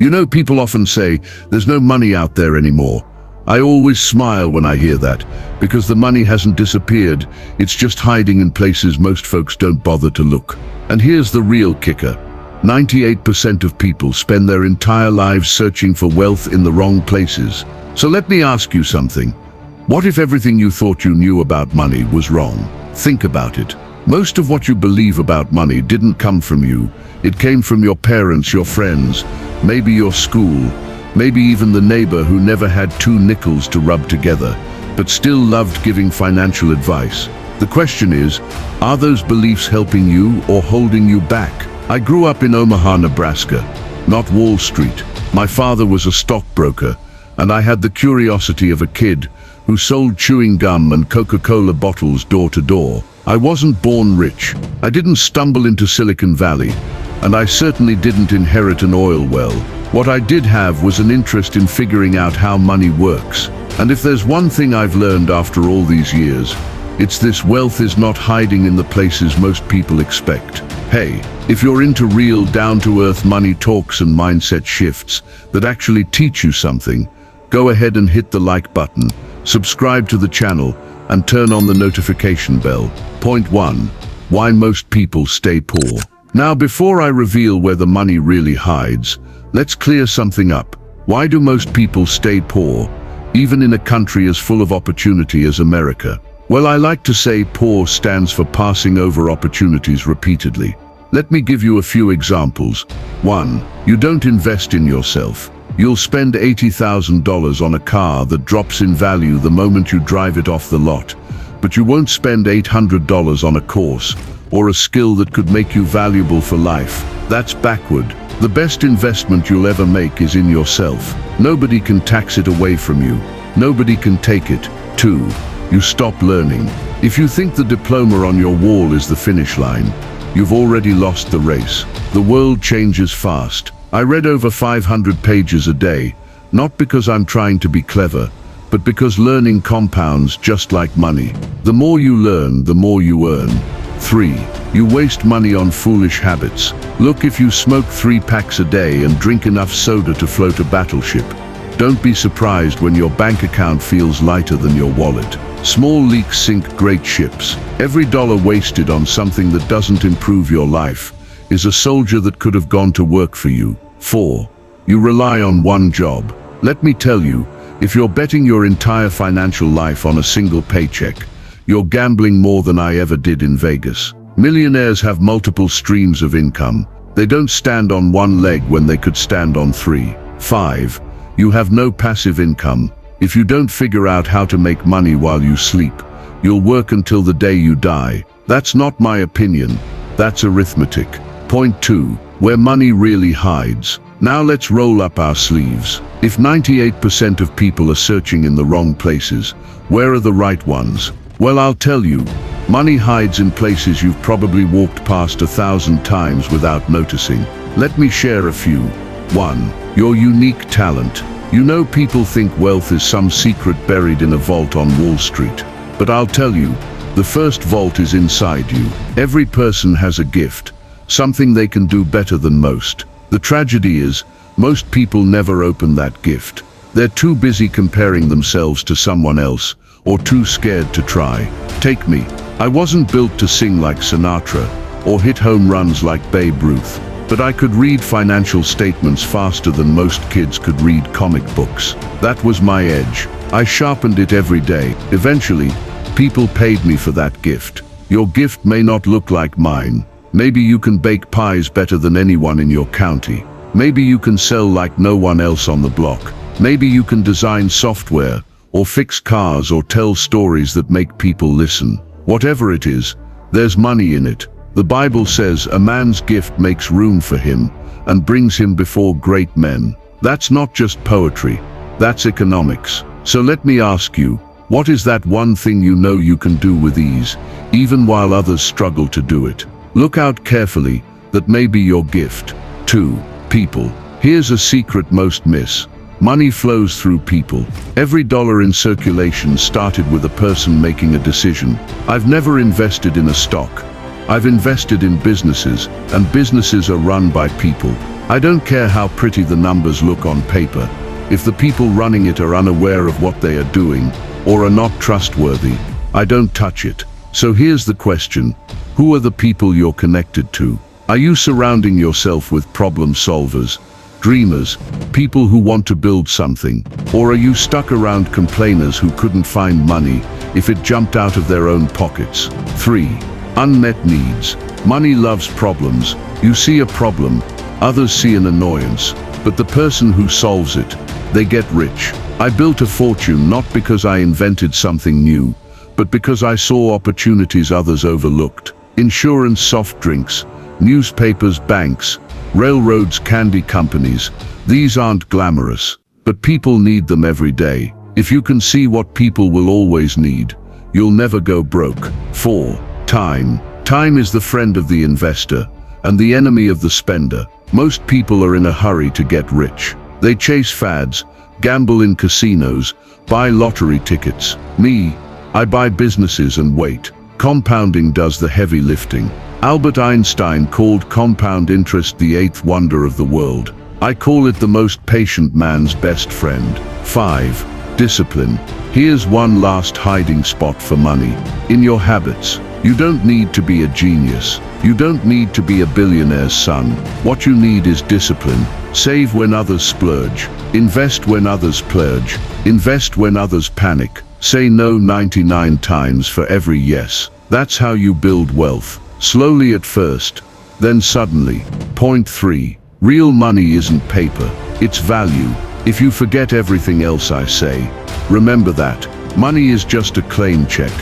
You know, people often say, there's no money out there anymore. I always smile when I hear that, because the money hasn't disappeared, it's just hiding in places most folks don't bother to look. And here's the real kicker. 98% of people spend their entire lives searching for wealth in the wrong places. So let me ask you something. What if everything you thought you knew about money was wrong? Think about it. Most of what you believe about money didn't come from you. It came from your parents, your friends, maybe your school, maybe even the neighbor who never had 2 nickels to rub together, but still loved giving financial advice. The question is, are those beliefs helping you or holding you back? I grew up in Omaha, Nebraska, not Wall Street. My father was a stockbroker, and I had the curiosity of a kid who sold chewing gum and Coca-Cola bottles door to door. I wasn't born rich. I didn't stumble into Silicon Valley, and I certainly didn't inherit an oil well. What I did have was an interest in figuring out how money works. And if there's one thing I've learned after all these years, it's this: wealth is not hiding in the places most people expect. Hey, if you're into real, down-to-earth money talks and mindset shifts that actually teach you something, go ahead and hit the like button, subscribe to the channel, and turn on the notification bell. Point 1. Why most people stay poor. Now, before I reveal where the money really hides, let's clear something up. Why do most people stay poor, even in a country as full of opportunity as America? Well, I like to say poor stands for passing over opportunities repeatedly. Let me give you a few examples. 1. You don't invest in yourself. You'll spend $80,000 on a car that drops in value the moment you drive it off the lot, but you won't spend $800 on a course or a skill that could make you valuable for life. That's backward. The best investment you'll ever make is in yourself. Nobody can tax it away from you. Nobody can take it. 2. You stop learning. If you think the diploma on your wall is the finish line, you've already lost the race. The world changes fast. I read over 500 pages a day, not because I'm trying to be clever, but because learning compounds just like money. The more you learn, the more you earn. 3. You waste money on foolish habits. Look, if you smoke 3 packs a day and drink enough soda to float a battleship, don't be surprised when your bank account feels lighter than your wallet. Small leaks sink great ships. Every dollar wasted on something that doesn't improve your life is a soldier that could have gone to work for you. 4. You rely on one job. Let me tell you, if you're betting your entire financial life on a single paycheck, you're gambling more than I ever did in Vegas. Millionaires have multiple streams of income. They don't stand on one leg when they could stand on 3. 5. You have no passive income. If you don't figure out how to make money while you sleep, you'll work until the day you die. That's not my opinion. That's arithmetic. Point 2. Where money really hides. Now let's roll up our sleeves. If 98% of people are searching in the wrong places, where are the right ones? Well, I'll tell you. Money hides in places you've probably walked past 1,000 times without noticing. Let me share a few. 1. Your unique talent. You know, people think wealth is some secret buried in a vault on Wall Street. But I'll tell you, the first vault is inside you. Every person has a gift, something they can do better than most. The tragedy is, most people never open that gift. They're too busy comparing themselves to someone else, or too scared to try. Take me. I wasn't built to sing like Sinatra, or hit home runs like Babe Ruth, but I could read financial statements faster than most kids could read comic books. That was my edge. I sharpened it every day. Eventually, people paid me for that gift. Your gift may not look like mine. Maybe you can bake pies better than anyone in your county. Maybe you can sell like no one else on the block. Maybe you can design software, or fix cars, or tell stories that make people listen. Whatever it is, there's money in it. The Bible says a man's gift makes room for him and brings him before great men. That's not just poetry, that's economics. So let me ask you, what is that one thing you know you can do with ease, even while others struggle to do it? Look out carefully, that may be your gift. 2. People. Here's a secret most miss. Money flows through people. Every dollar in circulation started with a person making a decision. I've never invested in a stock. I've invested in businesses, and businesses are run by people. I don't care how pretty the numbers look on paper. If the people running it are unaware of what they are doing or are not trustworthy, I don't touch it. So here's the question. Who are the people you're connected to? Are you surrounding yourself with problem solvers, dreamers, people who want to build something? Or are you stuck around complainers who couldn't find money if it jumped out of their own pockets? 3. Unmet needs. Money loves problems. You see a problem, others see an annoyance, but the person who solves it, they get rich. I built a fortune not because I invented something new, but because I saw opportunities others overlooked. Insurance, soft drinks, newspapers, banks, railroads, candy companies. These aren't glamorous, but people need them every day. If you can see what people will always need, you'll never go broke. 4. Time. Time is the friend of the investor and the enemy of the spender. Most people are in a hurry to get rich. They chase fads, gamble in casinos, buy lottery tickets. Me, I buy businesses and wait. Compounding does the heavy lifting. Albert Einstein called compound interest the eighth wonder of the world. I call it the most patient man's best friend. 5. Discipline. Here's one last hiding spot for money. In your habits. You don't need to be a genius. You don't need to be a billionaire's son. What you need is discipline. Save when others splurge. Invest when others plurge. Invest when others panic. Say no 99 times for every yes. That's how you build wealth. Slowly at first, then suddenly. Point 3. Real money isn't paper, it's value. If you forget everything else I say, remember that. Money is just a claim check.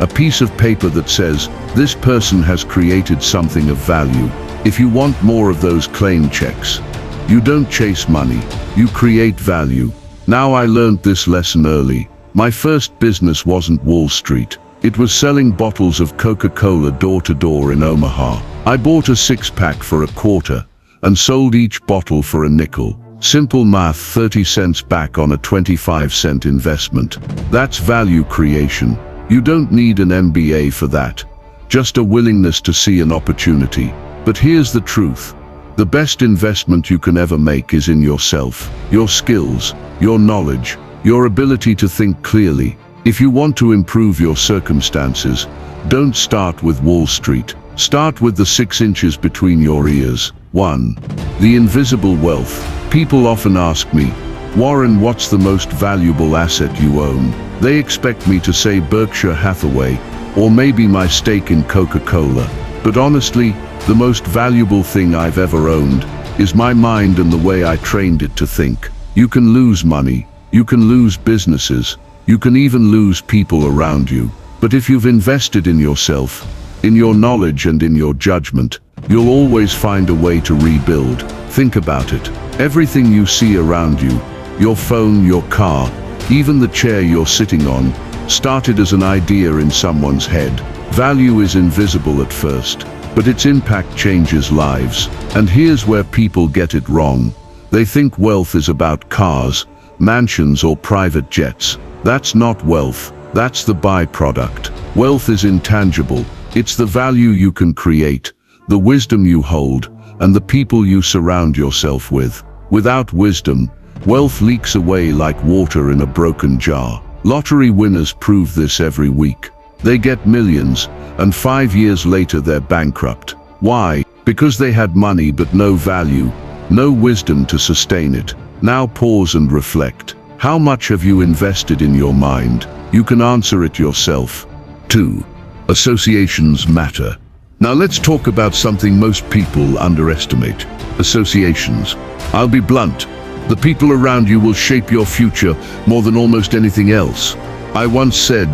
A piece of paper that says, this person has created something of value. If you want more of those claim checks, you don't chase money, you create value. Now I learned this lesson early. My first business wasn't Wall Street. It was selling bottles of Coca-Cola door to door in Omaha. I bought a 6-pack for $0.25 and sold each bottle for $0.05. Simple math, 30 cents back on a 25-cent investment. That's value creation. You don't need an MBA for that. Just a willingness to see an opportunity. But here's the truth. The best investment you can ever make is in yourself, your skills, your knowledge, your ability to think clearly. If you want to improve your circumstances, don't start with Wall Street. Start with the 6 inches between your ears. 1. The invisible wealth. People often ask me, Warren, what's the most valuable asset you own? They expect me to say Berkshire Hathaway, or maybe my stake in Coca-Cola. But honestly, the most valuable thing I've ever owned is my mind and the way I trained it to think. You can lose money, you can lose businesses, you can even lose people around you. But if you've invested in yourself, in your knowledge and in your judgment, you'll always find a way to rebuild. Think about it. Everything you see around you, your phone, your car, even the chair you're sitting on, started as an idea in someone's head. Value is invisible at first, but its impact changes lives. And here's where people get it wrong. They think wealth is about cars, mansions or private jets. That's not wealth, that's the byproduct. Wealth is intangible. It's the value you can create, the wisdom you hold, and the people you surround yourself with. Without wisdom, wealth leaks away like water in a broken jar. Lottery winners prove this every week. They get millions, and 5 years later they're bankrupt. Why? Because they had money but no value, no wisdom to sustain it. Now pause and reflect. How much have you invested in your mind? You can answer it yourself. 2. Associations matter. Now let's talk about something most people underestimate. Associations. I'll be blunt. The people around you will shape your future more than almost anything else. I once said,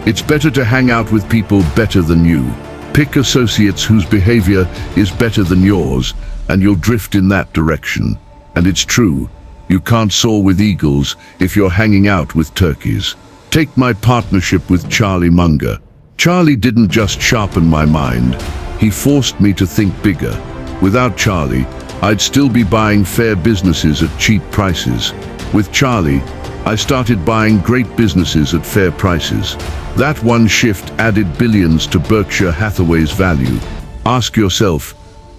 it's better to hang out with people better than you. Pick associates whose behavior is better than yours, and you'll drift in that direction. And it's true, you can't soar with eagles if you're hanging out with turkeys. Take my partnership with Charlie Munger. Charlie didn't just sharpen my mind, he forced me to think bigger. Without Charlie, I'd still be buying fair businesses at cheap prices. With Charlie, I started buying great businesses at fair prices. That one shift added billions to Berkshire Hathaway's value. Ask yourself,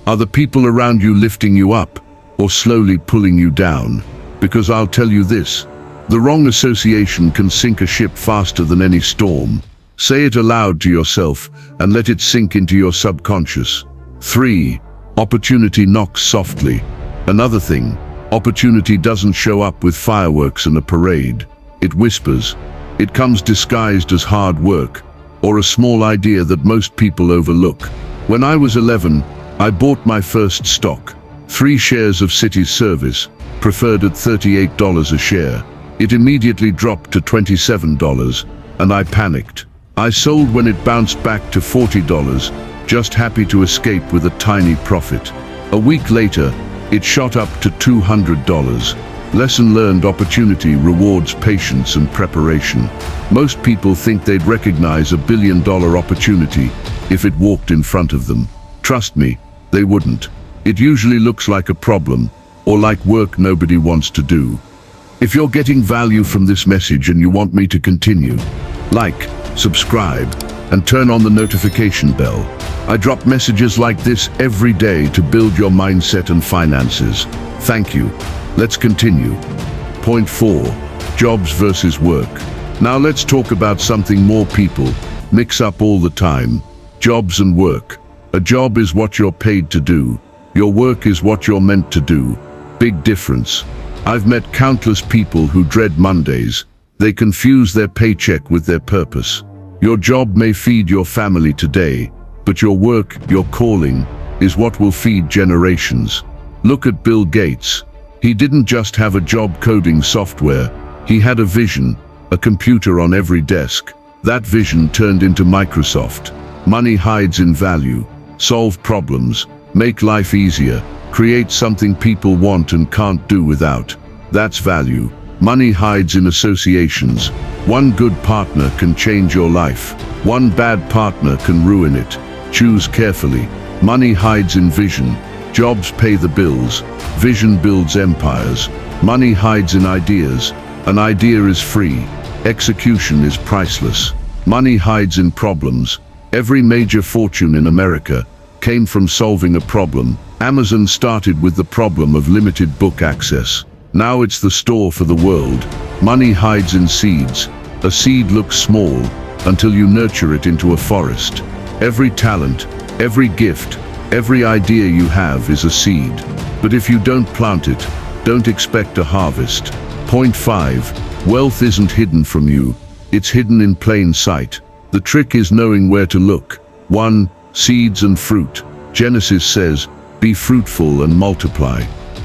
are the people around you lifting you up, or slowly pulling you down? Because I'll tell you this, the wrong association can sink a ship faster than any storm. Say it aloud to yourself and let it sink into your subconscious. 3. Opportunity knocks softly. Another thing, opportunity doesn't show up with fireworks and a parade. It whispers. It comes disguised as hard work or a small idea that most people overlook. When I was 11, I bought my first stock, 3 shares of City's Service, preferred at $38 a share. It immediately dropped to $27, and I panicked. I sold when it bounced back to $40, just happy to escape with a tiny profit. A week later, it shot up to $200. Lesson learned: opportunity rewards patience and preparation. Most people think they'd recognize a billion-dollar opportunity if it walked in front of them. Trust me, they wouldn't. It usually looks like a problem, or like work nobody wants to do. If you're getting value from this message and you want me to continue, like, subscribe, and turn on the notification bell. I drop messages like this every day to build your mindset and finances. Thank you. Let's continue. Point 4. Jobs versus work. Now let's talk about something more people mix up all the time. Jobs and work. A job is what you're paid to do. Your work is what you're meant to do. Big difference. I've met countless people who dread Mondays. They confuse their paycheck with their purpose. Your job may feed your family today, but your work, your calling, is what will feed generations. Look at Bill Gates. He didn't just have a job coding software. He had a vision, a computer on every desk. That vision turned into Microsoft. Money hides in value. Solve problems, make life easier, create something people want and can't do without. That's value. Money hides in associations. One good partner can change your life. One bad partner can ruin it. Choose carefully. Money hides in vision. Jobs pay the bills. Vision builds empires. Money hides in ideas. An idea is free. Execution is priceless. Money hides in problems. Every major fortune in America came from solving a problem. Amazon started with the problem of limited book access. Now it's the store for the world. Money hides in seeds. A seed looks small until you nurture it into a forest. Every talent, every gift, every idea you have is a seed. But if you don't plant it, don't expect a harvest. Point 5. Wealth isn't hidden from you. It's hidden in plain sight. The trick is knowing where to look. 1. Seeds and fruit. Genesis says, "Be fruitful and multiply."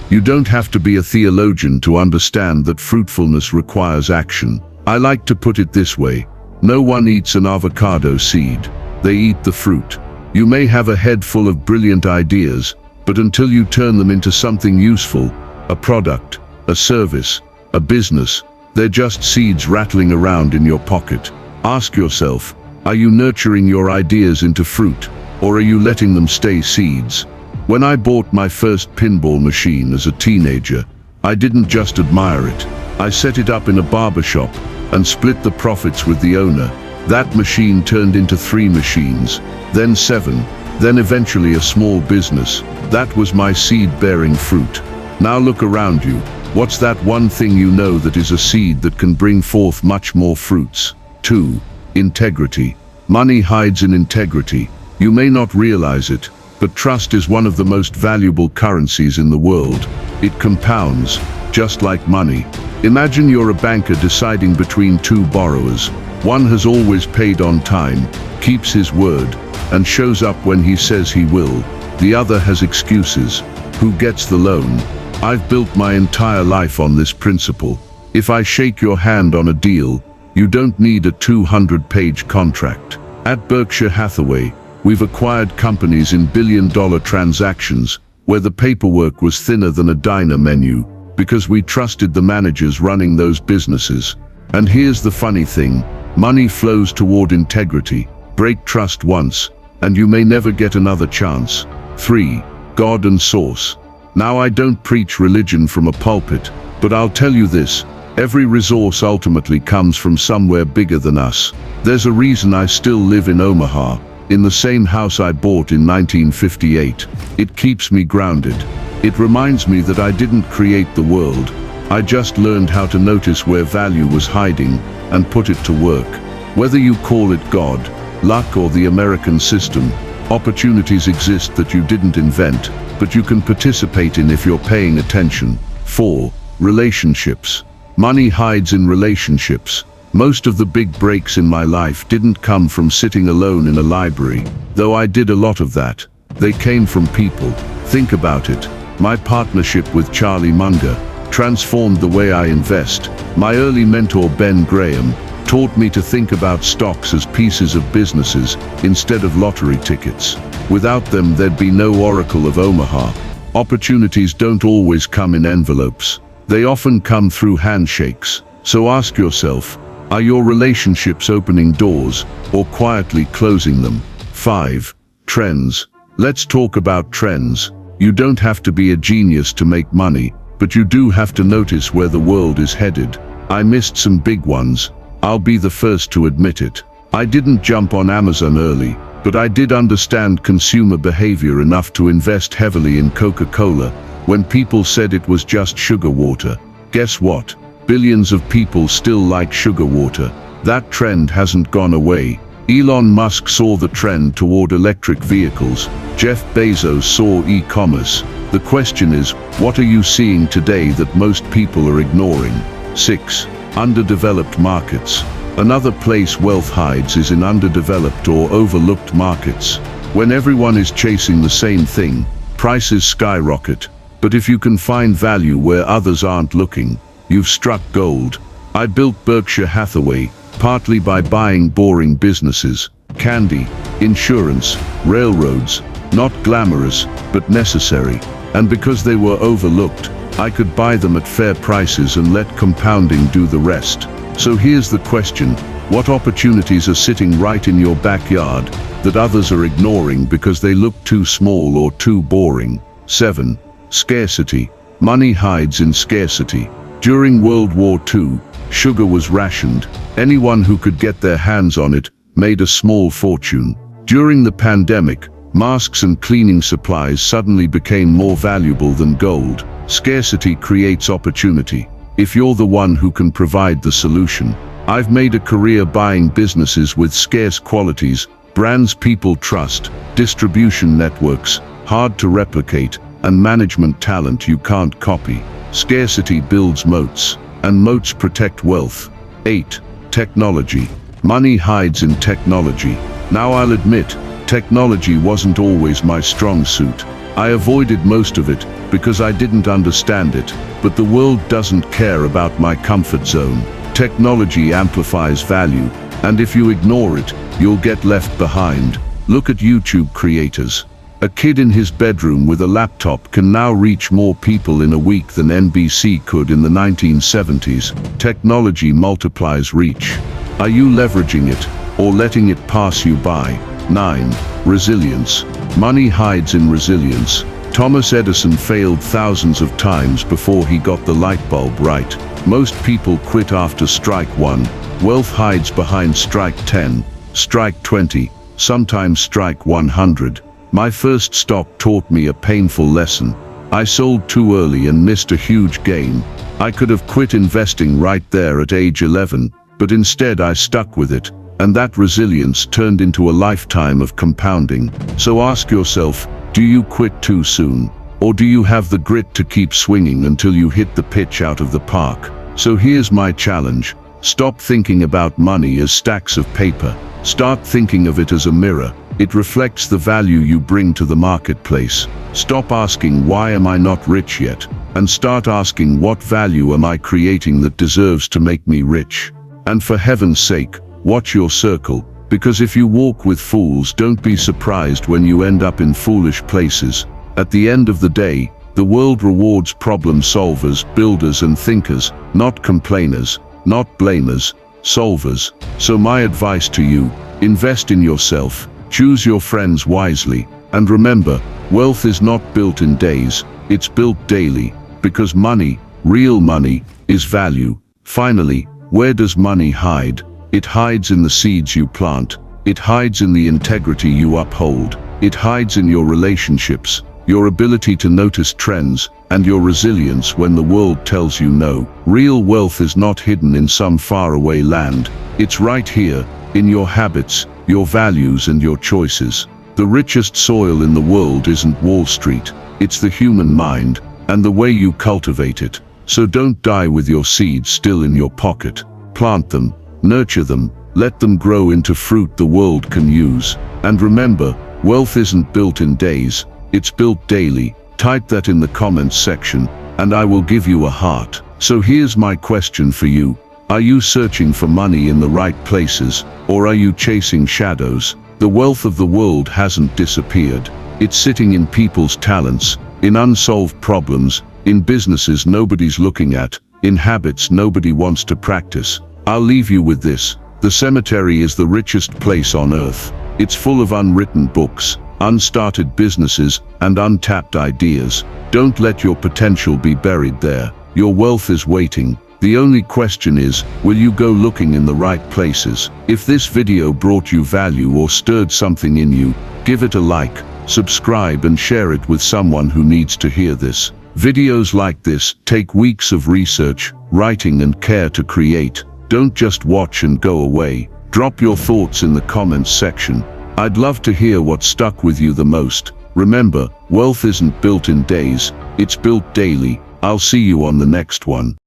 You don't have to be a theologian to understand that fruitfulness requires action. I like to put it this way. No one eats an avocado seed. They eat the fruit. You may have a head full of brilliant ideas, but until you turn them into something useful, a product, a service, a business, they're just seeds rattling around in your pocket. Ask yourself, are you nurturing your ideas into fruit, or are you letting them stay seeds? When I bought my first pinball machine as a teenager, I didn't just admire it. I set it up in a barber shop and split the profits with the owner. That machine turned into 3 machines, then 7, then eventually a small business. That was my seed-bearing fruit. Now look around you. What's that one thing you know that is a seed that can bring forth much more fruits? 2. Integrity. Money hides in integrity. You may not realize it, but trust is one of the most valuable currencies in the world. It compounds, just like money. Imagine you're a banker deciding between 2 borrowers. One has always paid on time, keeps his word, and shows up when he says he will. The other has excuses. Who gets the loan? I've built my entire life on this principle. If I shake your hand on a deal, you don't need a 200-page contract. At Berkshire Hathaway, we've acquired companies in billion-dollar transactions where the paperwork was thinner than a diner menu because we trusted the managers running those businesses. And here's the funny thing, money flows toward integrity. Break trust once, and you may never get another chance. 3. God and source. Now I don't preach religion from a pulpit, but I'll tell you this, every resource ultimately comes from somewhere bigger than us. There's a reason I still live in Omaha. in the same house I bought in 1958. It keeps me grounded. It reminds me that I didn't create the world. I just learned how to notice where value was hiding and put it to work. Whether you call it God, luck, or the American system, opportunities exist that you didn't invent, but you can participate in if you're paying attention. 4. Relationships. Money hides in relationships. Most of the big breaks in my life didn't come from sitting alone in a library, though I did a lot of that. They came from people. Think about it. My partnership with Charlie Munger transformed the way I invest. My early mentor Ben Graham taught me to think about stocks as pieces of businesses instead of lottery tickets. Without them, there'd be no Oracle of Omaha. Opportunities don't always come in envelopes. They often come through handshakes. So ask yourself, are your relationships opening doors or quietly closing them? 5. Trends. Let's talk about trends. You don't have to be a genius to make money, but you do have to notice where the world is headed. I missed some big ones. I'll be the first to admit it. I didn't jump on Amazon early, but I did understand consumer behavior enough to invest heavily in Coca-Cola when people said it was just sugar water. Guess what? Billions of people still like sugar water. That trend hasn't gone away. Elon Musk saw the trend toward electric vehicles. Jeff Bezos saw e-commerce. The question is, what are you seeing today that most people are ignoring? 6. Underdeveloped markets. Another place wealth hides is in underdeveloped or overlooked markets. When everyone is chasing the same thing, prices skyrocket. But if you can find value where others aren't looking, you've struck gold. I built Berkshire Hathaway partly by buying boring businesses, candy, insurance, railroads, not glamorous, but necessary. And because they were overlooked, I could buy them at fair prices and let compounding do the rest. So here's the question: what opportunities are sitting right in your backyard that others are ignoring because they look too small or too boring? 7. Scarcity. Money hides in scarcity. During World War II, sugar was rationed. Anyone who could get their hands on it made a small fortune. During the pandemic, masks and cleaning supplies suddenly became more valuable than gold. Scarcity creates opportunity, if you're the one who can provide the solution. I've made a career buying businesses with scarce qualities, brands people trust, distribution networks, hard to replicate, and management talent you can't copy. Scarcity builds moats, and moats protect wealth. 8. Technology. Money hides in technology. Now I'll admit, technology wasn't always my strong suit. I avoided most of it because I didn't understand it, but the world doesn't care about my comfort zone. Technology amplifies value, and if you ignore it, you'll get left behind. Look at YouTube creators. A kid in his bedroom with a laptop can now reach more people in a week than NBC could in the 1970s. Technology multiplies reach. Are you leveraging it, or letting it pass you by? 9. Resilience. Money hides in resilience. Thomas Edison failed thousands of times before he got the light bulb right. Most people quit after strike 1. Wealth hides behind strike 10, strike 20, sometimes strike 100. My first stock taught me a painful lesson. I sold too early and missed a huge gain. I could have quit investing right there at age 11, but instead I stuck with it, and that resilience turned into a lifetime of compounding. So ask yourself, do you quit too soon? Or do you have the grit to keep swinging until you hit the pitch out of the park? So here's my challenge. Stop thinking about money as stacks of paper. Start thinking of it as a mirror. It reflects the value you bring to the marketplace. Stop asking, why am I not rich yet? And start asking, what value am I creating that deserves to make me rich? And for heaven's sake, watch your circle, because if you walk with fools, don't be surprised when you end up in foolish places. At the end of the day, the world rewards problem solvers, builders and thinkers, not complainers, not blamers, solvers. So my advice to you, invest in yourself, choose your friends wisely, and remember, wealth is not built in days, it's built daily, because money, real money, is value. Finally, where does money hide? It hides in the seeds you plant, It hides in the integrity you uphold. It hides in your relationships, your ability to notice trends, and your resilience when the world tells you no. Real wealth is not hidden in some faraway land. It's right here, in your habits, your values, and your choices. The richest soil in the world isn't Wall Street. It's the human mind, and the way you cultivate it. So don't die with your seeds still in your pocket. Plant them, nurture them, let them grow into fruit the world can use. And remember, wealth isn't built in days, it's built daily. Type that in the comments section, and I will give you a heart. So here's my question for you. Are you searching for money in the right places, or are you chasing shadows? The wealth of the world hasn't disappeared. It's sitting in people's talents, in unsolved problems, in businesses nobody's looking at, in habits nobody wants to practice. I'll leave you with this. The cemetery is the richest place on earth. It's full of unwritten books, unstarted businesses, and untapped ideas. Don't let your potential be buried there. Your wealth is waiting. The only question is, will you go looking in the right places? If this video brought you value or stirred something in you, give it a like, subscribe, and share it with someone who needs to hear this. Videos like this take weeks of research, writing, and care to create. Don't just watch and go away. Drop your thoughts in the comments section. I'd love to hear what stuck with you the most. Remember, wealth isn't built in days, it's built daily. I'll see you on the next one.